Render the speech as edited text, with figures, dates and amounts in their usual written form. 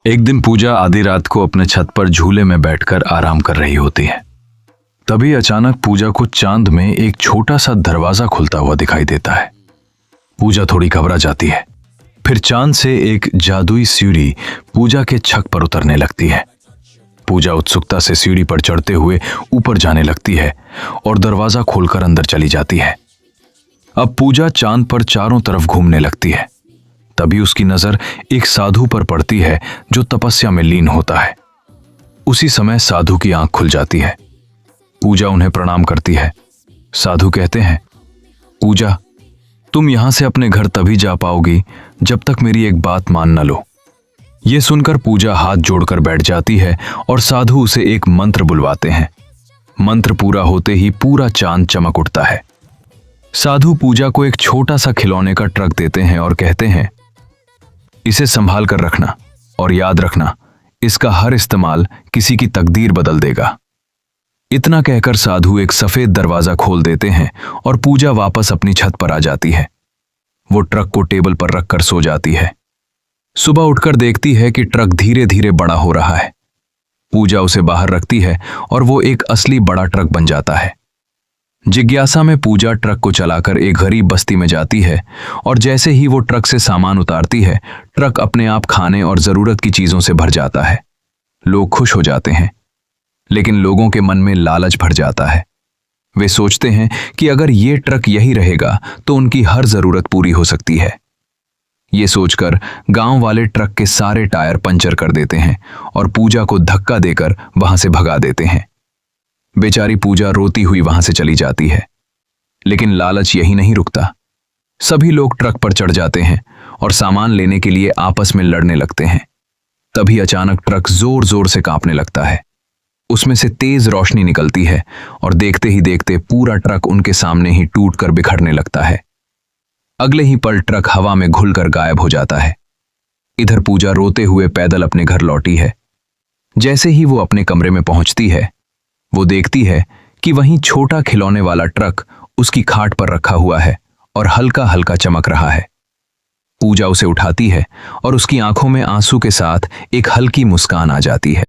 एक दिन पूजा आधी रात को अपने छत पर झूले में बैठकर आराम कर रही होती है। तभी अचानक पूजा को चांद में एक छोटा सा दरवाजा खुलता हुआ दिखाई देता है। पूजा थोड़ी घबरा जाती है। फिर चांद से एक जादुई सीढ़ी पूजा के छत पर उतरने लगती है। पूजा उत्सुकता से सीढ़ी पर चढ़ते हुए ऊपर जाने लगती है और दरवाजा खोलकर अंदर चली जाती है। अब पूजा चांद पर चारों तरफ घूमने लगती है। तभी उसकी नजर एक साधु पर पड़ती है जो तपस्या में लीन होता है। उसी समय साधु की आंख खुल जाती है। पूजा उन्हें प्रणाम करती है। साधु कहते हैं, पूजा, तुम यहां से अपने घर तभी जा पाओगी जब तक मेरी एक बात मान न लो। यह सुनकर पूजा हाथ जोड़कर बैठ जाती है और साधु उसे एक मंत्र बुलवाते हैं। मंत्र पूरा होते ही पूरा चांद चमक उठता है। साधु पूजा को एक छोटा सा खिलौने का ट्रक देते हैं और कहते हैं, इसे संभाल कर रखना और याद रखना, इसका हर इस्तेमाल किसी की तकदीर बदल देगा। इतना कहकर साधु एक सफेद दरवाजा खोल देते हैं और पूजा वापस अपनी छत पर आ जाती है। वो ट्रक को टेबल पर रखकर सो जाती है। सुबह उठकर देखती है कि ट्रक धीरे धीरे बड़ा हो रहा है। पूजा उसे बाहर रखती है और वो एक असली बड़ा ट्रक बन जाता है। जिज्ञासा में पूजा ट्रक को चलाकर एक गरीब बस्ती में जाती है और जैसे ही वो ट्रक से सामान उतारती है, ट्रक अपने आप खाने और जरूरत की चीजों से भर जाता है। लोग खुश हो जाते हैं, लेकिन लोगों के मन में लालच भर जाता है। वे सोचते हैं कि अगर ये ट्रक यही रहेगा तो उनकी हर जरूरत पूरी हो सकती है। ये सोचकर गांव वाले ट्रक के सारे टायर पंचर कर देते हैं और पूजा को धक्का देकर वहां से भगा देते हैं। बेचारी पूजा रोती हुई वहां से चली जाती है। लेकिन लालच यही नहीं रुकता। सभी लोग ट्रक पर चढ़ जाते हैं और सामान लेने के लिए आपस में लड़ने लगते हैं। तभी अचानक ट्रक जोर जोर से कांपने लगता है। उसमें से तेज रोशनी निकलती है और देखते ही देखते पूरा ट्रक उनके सामने ही टूटकर बिखरने लगता है। अगले ही पल ट्रक हवा में घुलकर गायब हो जाता है। इधर पूजा रोते हुए पैदल अपने घर लौटी है। जैसे ही वो अपने कमरे में पहुंचती है, वो देखती है कि वहीं छोटा खिलौने वाला ट्रक उसकी खाट पर रखा हुआ है और हल्का हल्का चमक रहा है। पूजा उसे उठाती है और उसकी आंखों में आंसू के साथ एक हल्की मुस्कान आ जाती है।